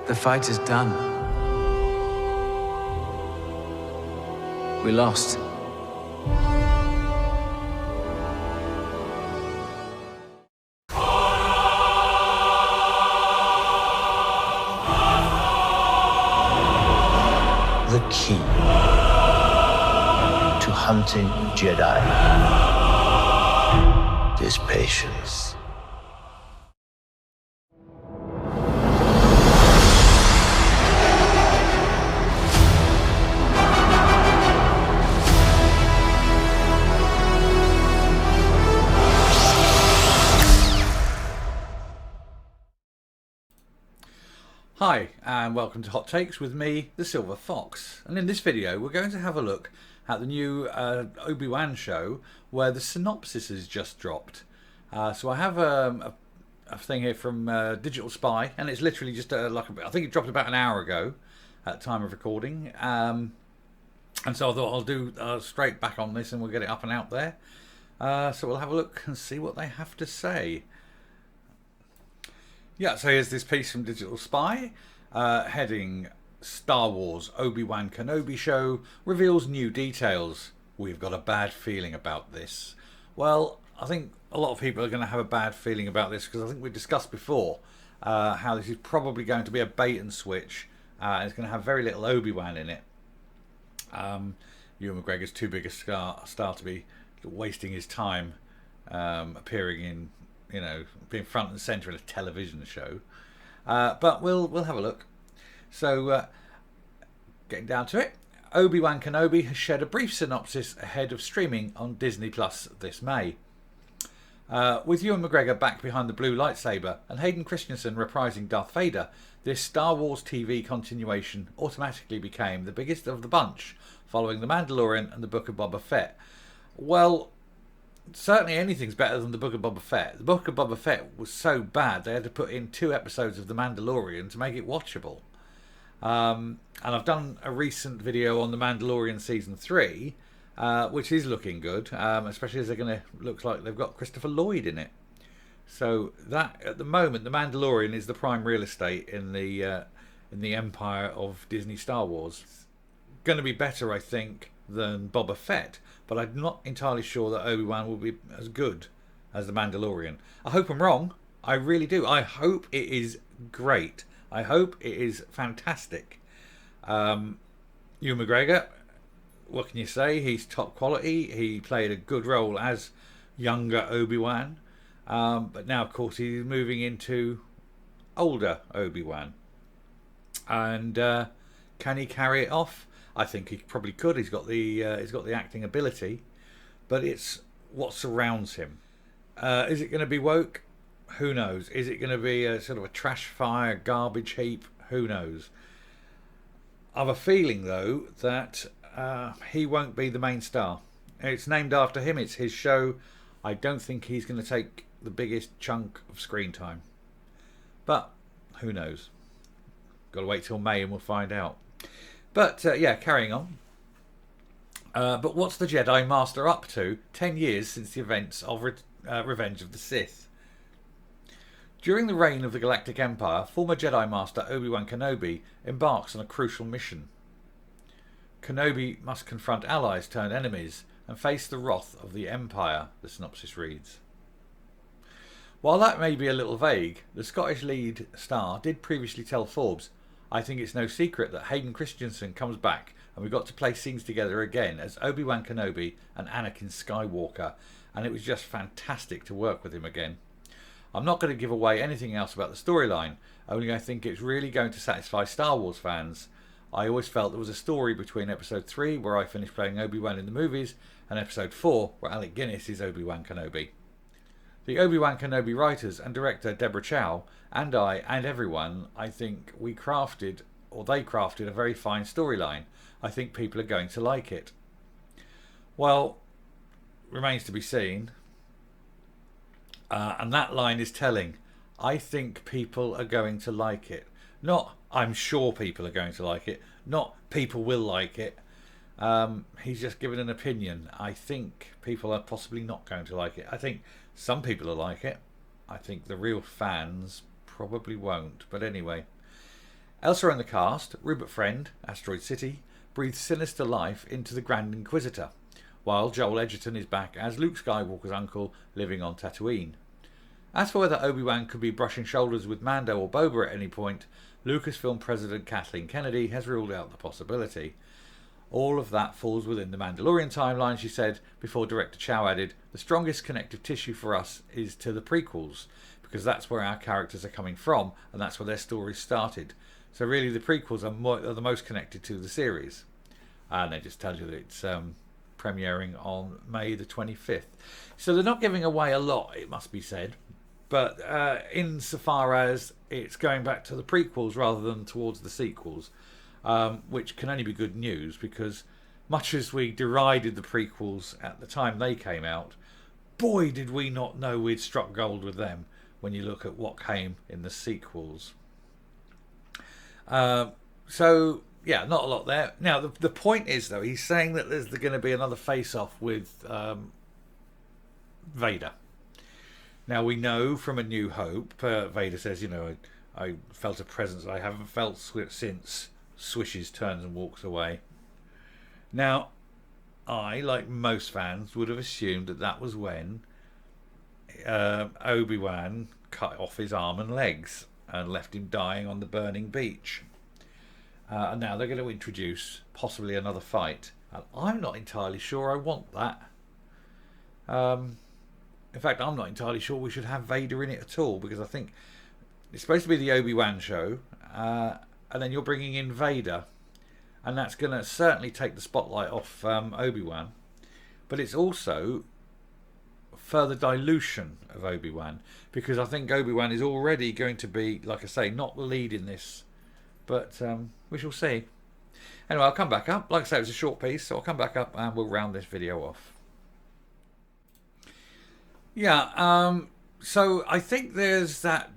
The fight is done. We lost. The key to hunting Jedi is patience. Hi and welcome to Hot Takes with me, the Silver Fox, and in this video we're going to have a look at the new Obi Wan show where the synopsis has just dropped. So I have a thing here from Digital Spy, and it's literally just I think it dropped about an hour ago at the time of recording, and so I thought I'll do straight back on this and we'll get it up and out there. So we'll have a look and see what they have to say. Yeah, so here's this piece from Digital Spy, heading Star Wars Obi Wan Kenobi show reveals new details. We've got a bad feeling about this. Well, I think a lot of people are going to have a bad feeling about this because I think we discussed before how this is probably going to be a bait and switch. It's going to have very little Obi Wan in it. Ewan McGregor's too big a star to be wasting his time appearing in, you know, being front and centre in a television show, but we'll have a look. So, getting down to it, Obi Wan Kenobi has shared a brief synopsis ahead of streaming on Disney Plus this May. With Ewan McGregor back behind the blue lightsaber and Hayden Christensen reprising Darth Vader, this Star Wars TV continuation automatically became the biggest of the bunch, following The Mandalorian and the Book of Boba Fett. Well, certainly anything's better than the Book of Boba Fett. The Book of Boba Fett was so bad they had to put in 2 episodes of The Mandalorian to make it watchable. And I've done a recent video on The Mandalorian Season 3, which is looking good, especially as looks like they've got Christopher Lloyd in it. So that, at the moment, The Mandalorian is the prime real estate in the empire of Disney Star Wars. It's going to be better, I think, than Boba Fett, but I'm not entirely sure that Obi-Wan will be as good as The Mandalorian. I hope I'm wrong. I really do. I hope it is great. I hope it is fantastic. Ewan McGregor, what can you say? He's top quality. He played a good role as younger Obi-Wan. But now, of course, he's moving into older Obi-Wan. And can he carry it off? I think he probably could. He's got the acting ability, but it's what surrounds him. Is it going to be woke? Who knows? Is it going to be a sort of a trash fire, garbage heap? Who knows? I have a feeling though that he won't be the main star. It's named after him. It's his show. I don't think he's going to take the biggest chunk of screen time. But who knows? Got to wait till May and we'll find out. But, yeah, carrying on. But what's the Jedi Master up to 10 years since the events of Revenge of the Sith? During the reign of the Galactic Empire, former Jedi Master Obi Wan Kenobi embarks on a crucial mission. Kenobi must confront allies turned enemies and face the wrath of the Empire, the synopsis reads. While that may be a little vague, the Scottish lead star did previously tell Forbes, "I think it's no secret that Hayden Christensen comes back and we got to play scenes together again as Obi-Wan Kenobi and Anakin Skywalker, and it was just fantastic to work with him again. I'm not going to give away anything else about the storyline, only I think it's really going to satisfy Star Wars fans. I always felt there was a story between Episode 3, where I finished playing Obi-Wan in the movies, and Episode 4, where Alec Guinness is Obi-Wan Kenobi. The Obi-Wan Kenobi writers and director Deborah Chow and I and everyone, I think they crafted a very fine storyline. I think people are going to like it." Well, remains to be seen. And that line is telling. I think people are going to like it. Not, I'm sure people are going to like it. Not, people will like it. He's just given an opinion. I think people are possibly not going to like it. I think some people will like it. I think the real fans probably won't. But anyway. Elsewhere in the cast, Rupert Friend, Asteroid City, breathes sinister life into the Grand Inquisitor, while Joel Edgerton is back as Luke Skywalker's uncle living on Tatooine. As for whether Obi-Wan could be brushing shoulders with Mando or Boba at any point, Lucasfilm President Kathleen Kennedy has ruled out the possibility. All of that falls within the Mandalorian timeline, she said, before Director Chow added, the strongest connective tissue for us is to the prequels, because that's where our characters are coming from, and that's where their stories started. So really the prequels are the most connected to the series. And it just tells you that it's premiering on May the 25th. So they're not giving away a lot, it must be said. But insofar as it's going back to the prequels rather than towards the sequels, which can only be good news, because much as we derided the prequels at the time they came out, boy did we not know we'd struck gold with them when you look at what came in the sequels. So, yeah, not a lot there. Now, the point is, though, he's saying that there's going to be another face-off with Vader. Now, we know from A New Hope, Vader says, I felt a presence I haven't felt since, swishes, turns and walks away. Now, I, like most fans, would have assumed that was when Obi-Wan cut off his arm and legs and left him dying on the burning beach. And now they're going to introduce possibly another fight. And I'm not entirely sure I want that. In fact, I'm not entirely sure we should have Vader in it at all, because I think it's supposed to be the Obi-Wan show, and then you're bringing in Vader, and that's going to certainly take the spotlight off Obi-Wan, but it's also further dilution of Obi-Wan, because I think Obi-Wan is already going to be, like I say, not the lead in this, but we shall see. Anyway, I'll come back up. Like I say, it was a short piece, so I'll come back up and we'll round this video off. Yeah, so I think there's that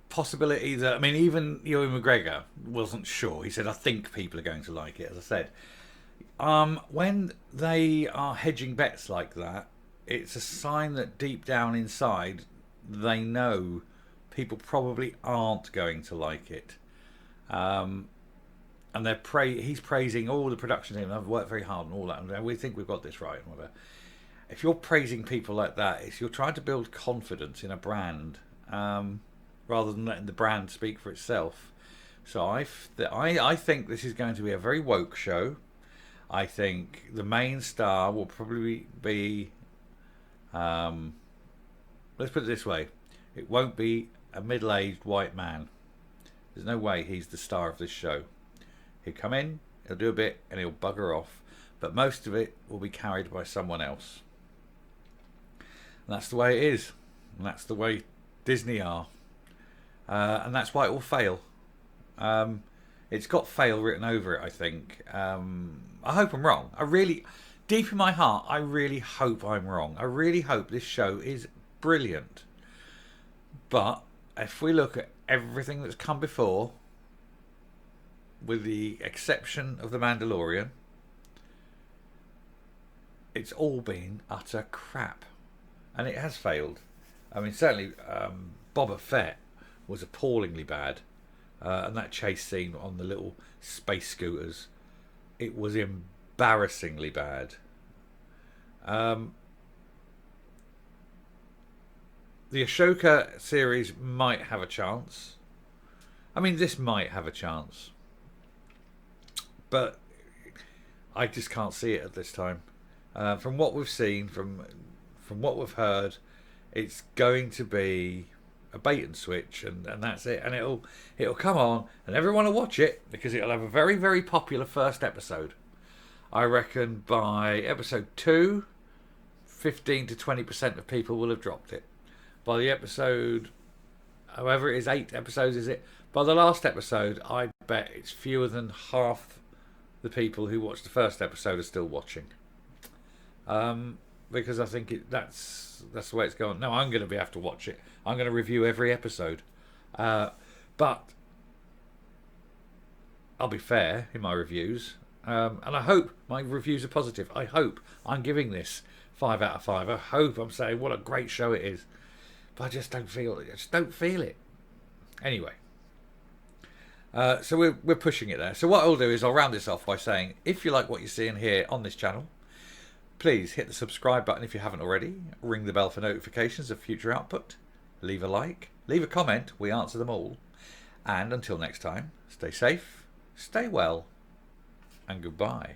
possibility that, I mean, even Ewan McGregor wasn't sure. He said, I think people are going to like it, as I said. When they are hedging bets like that, it's a sign that deep down inside, they know people probably aren't going to like it. And he's praising all the production team. I've worked very hard and all that, and we think we've got this right and whatever. If you're praising people like that, you're trying to build confidence in a brand, rather than letting the brand speak for itself. So I think this is going to be a very woke show. I think the main star will probably be, let's put it this way, it won't be a middle-aged white man. There's no way he's the star of this show. He'll come in, he'll do a bit, and he'll bugger off. But most of it will be carried by someone else. And that's the way it is. And that's the way Disney are. And that's why it will fail. It's got fail written over it, I think. I hope I'm wrong. Deep in my heart, I really hope I'm wrong. I really hope this show is brilliant. But if we look at everything that's come before, with the exception of The Mandalorian, it's all been utter crap. And it has failed. I mean, certainly Boba Fett was appallingly bad. And that chase scene on the little space scooters, it was embarrassingly bad. The Ahsoka series might have a chance. I mean, this might have a chance. But I just can't see it at this time. From what we've seen, from what we've heard, it's going to be a bait and switch, and that's it. And it'll come on, and everyone will watch it, because it'll have a very, very popular first episode. I reckon by episode 2, 15 to 20% of people will have dropped it. By the episode, however it is, 8 episodes is it? By the last episode, I bet it's fewer than half the people who watched the first episode are still watching. Because I think that's the way it's going. No, I'm going to have to watch it. I'm going to review every episode. But I'll be fair in my reviews. And I hope my reviews are positive. I hope I'm giving this 5 out of 5. I hope I'm saying what a great show it is. But I just don't feel it. Anyway. So we're pushing it there. So what I'll do is I'll round this off by saying, if you like what you see and hear on this channel, please hit the subscribe button if you haven't already. Ring the bell for notifications of future output. Leave a like. Leave a comment. We answer them all. And until next time, stay safe, stay well, and goodbye.